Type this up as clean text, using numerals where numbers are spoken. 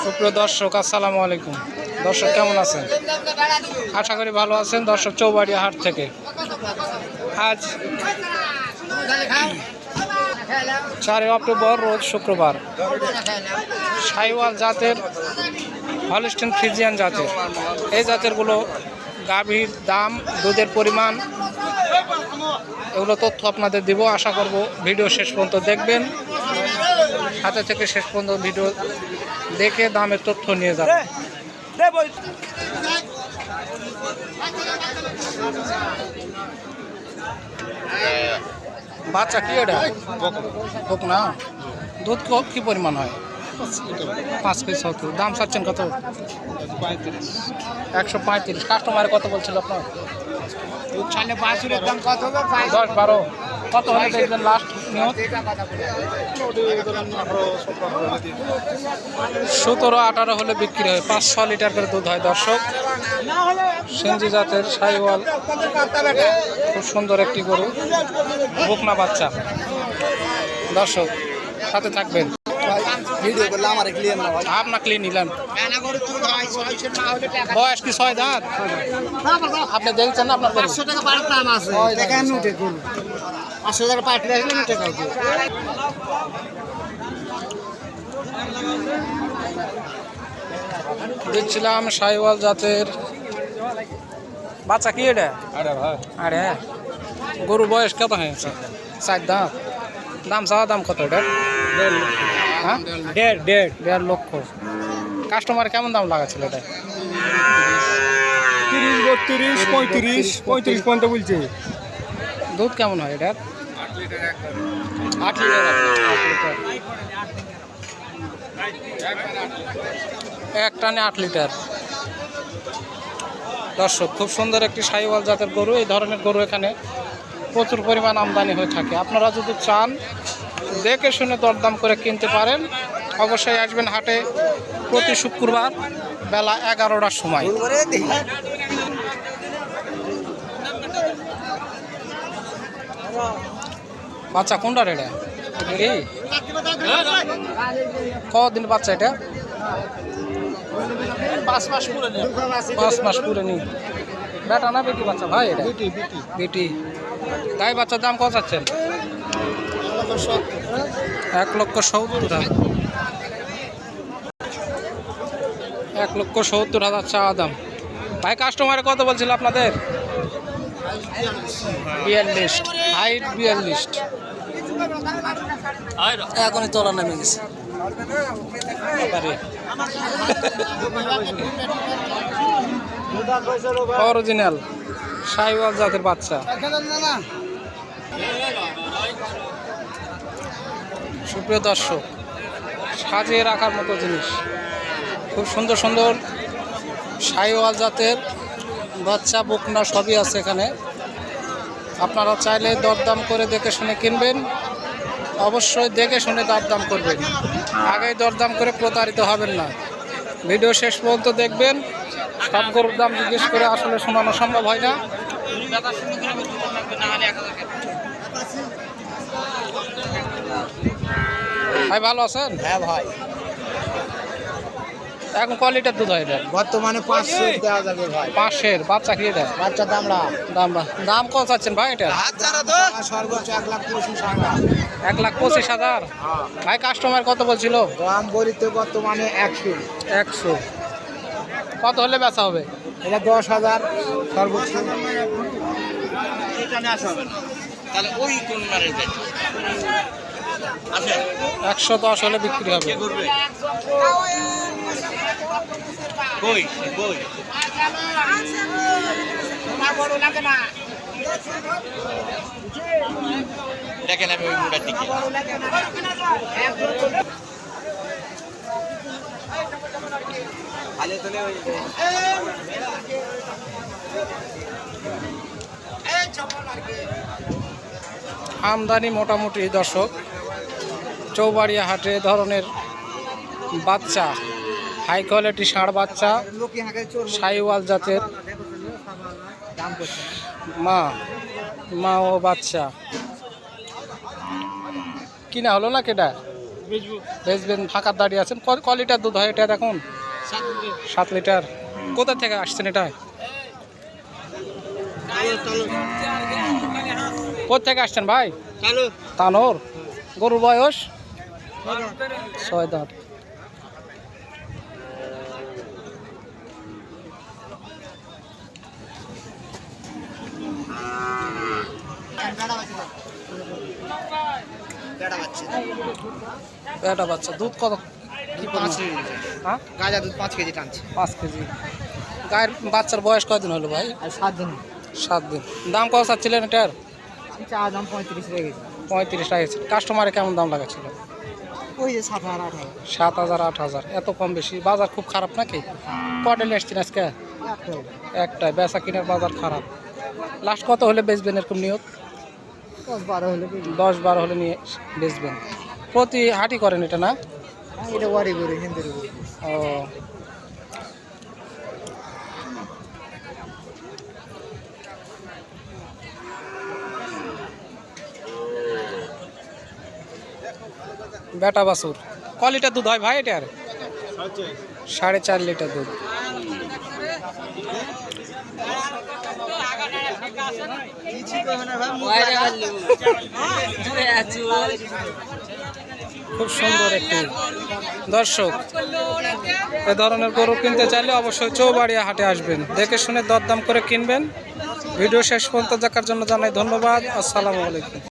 সুপ্রিয় দর্শক, আসসালামু আলাইকুম। দর্শক কেমন আছেন? আশা করি ভালো আছেন। দর্শক, চৌবাড়িয়া হাট থেকে আজ 4 অক্টোবর রোজ শুক্রবার শাহিওয়াল জাতের হলস্টেইন ফ্রিজিয়ান জাতের এই জাতেরগুলো গাভীর দাম, দুধের পরিমাণ, এগুলো তথ্য আপনাদের দিব। আশা করব ভিডিও শেষ পর্যন্ত দেখবেন, হাতে থেকে শেষ পর্যন্ত ভিডিও দেখে দামের তথ্য নিয়ে যাবেন। বাচ্চা কি এটা? হোক না, দুধ কি পরিমাণ হয়? 5 কেজি 70। দাম চাচ্ছেন কত? 135। কাস্টমারে কত বলছিল আপনার? 10-12। কত হলে দেখবেন লাস্ট নিয়ত? 17-18 হলে বিক্রি হয়। 5-6 লিটার করে দুধ হয়। দর্শক, সিন্ধি জাতের শাহিওয়াল, খুব সুন্দর একটি গরু, বকনা বাচ্চা। দর্শক সাথে থাকবেন। আপনার ক্লিন নিলেন, বয়স কি 6 দাঁত? আপনি দেখছেন না? আপনার 500 টাকা পার দাম আছে। দেখছিলাম শাহিওয়াল জাতের বাচ্চা। কি এটা? আরে গরুর বয়স কত হয়েছে? 4 দাঁত। দাম চাওয়া দাম কত এটা? 1.5 লক্ষ। কাস্টমার কেমন দাম লাগাচ্ছিল এটা? 30, 32, 35 পর্যন্ত বলছে। দুধ কেমন হয় এটা? 8 লিটার। এক টানে 8 লিটার। দর্শক, খুব সুন্দর একটি শাহিওয়াল জাতের গরু। এই ধরনের গরু এখানে প্রচুর পরিমাণ আমদানি হয়ে থাকে। আপনারা যদি চান দেখে শুনে দরদাম করে কিনতে পারেন। অবশ্যই আসবেন হাটে প্রতি শুক্রবার বেলা 11টার সময়। বাচ্চা কোনটা রে? কদিন বাচ্চা এটা? 5 মাস পুরে নি। বেটা না বেটি বাচ্চা ভাই? এটা বেটি। তাই বাচ্চার দাম কত চাচ্ছেন? 1,70,000। 1,70,000 চাওয়া দাম। ভাই কাস্টমারে কত বলছিল আপনাদের? 42। হাইট 42। এখনই তোলা নেমে গেছে। অরিজিনাল শাহিওয়াল জাতের বাচ্চা। সুপ্রিয় দর্শক, সাজিয়ে রাখার মতো জিনিস, খুব সুন্দর সুন্দর শাহিওয়াল জাতের বাচ্চা, বকনা সবই আছে এখানে। আপনারা চাইলে দরদাম করে দেখে শুনে কিনবেন। অবশ্যই দেখে শুনে দরদাম করবেন, আগেই দরদাম করে প্রতারিত হবেন না। ভিডিও শেষ পর্যন্ত দেখবেন। সব গরুর দাম জিজ্ঞেস করে আসলে শোনানো সম্ভব হয় না। ভাই ভালো আছেন? হ্যাঁ ভাই, এখন ক লিটার দুধ হয় এটা? বর্তমানে 500 দেওয়া যাবে ভাই। 500। বাচ্চা কি এটা? বাচ্চা দাম কত চাচ্ছেন ভাই এটা? সর্বোচ্চ 1,25,000। 1,25,000। ভাই কাস্টমার কত বলছিল? দাম বলিতে বর্তমানে 100। কত হলে বেচা হবে? এটা 10,000 সর্বোচ্চ। তাহলে ওই কোন মারে যায় 110 হলে বিক্রি হবে। কই কই দেখেন আমি ওই মোড়ার দিকে। আমদানি মোটামুটি। দর্শক, চৌবাড়িয়া হাটে এ ধরনের বাচ্চা, হাই কোয়ালিটি ষাঁড় বাচ্চা, শাহিওয়াল জাতের মা ও বাচ্চা কিনা হলো না কেটা? বেচবেন, ফাঁকার দাঁড়িয়ে আছেন। ক লিটার দুধ হয় এটা দেখুন? 7 লিটার। কোথা থেকে আসছেন এটা? কোথা থেকে আসছেন ভাই? তানোর। গরুর বয়স 6 দাঁত। এটা বাচ্চা দুধ কত? কি হ্যাঁ, গাজা দুধ 5 কেজি টানছে। 5 কেজি। গায়ের বাচ্চার বয়স কয়দিন হলো ভাই? আর 7 দিন। 7 দিন। দাম কত চাচ্ছিলেন এটার? চা দাম 35 রেখেছি। 35 টাকা। কাস্টমারে কেমন দাম লাগাচ্ছিল? ওই যে 7,000 8,000। 7,000 8,000। এত কম বেশি? বাজার খুব খারাপ নাকি? কটা নিয়ে আসছেন আজকে? একটাই। বেচা কিনার বাজার খারাপ। লাস্ট কত হলে বেচবেন এরকম নিয়ত? 10-12 হলে 10-12 হলে নিয়ে বেচবেন। প্রতি হাটই করেন এটা না? এটা ওয়ারি করে হিন্দির উপর। ও, বেটা বাছুর। ক লিটার দুধ হয় ভাই এটার? 4.5 লিটার দুধ। খুব সুন্দর একটি। দর্শক, এ ধরনের গরু কিনতে চাইলে অবশ্যই চৌবাড়িয়া হাটে আসবেন, দেখে শুনে দরদাম করে কিনবেন। ভিডিও শেষ পর্যন্ত দেখার জন্য জানাই ধন্যবাদ। আসসালামু আলাইকুম।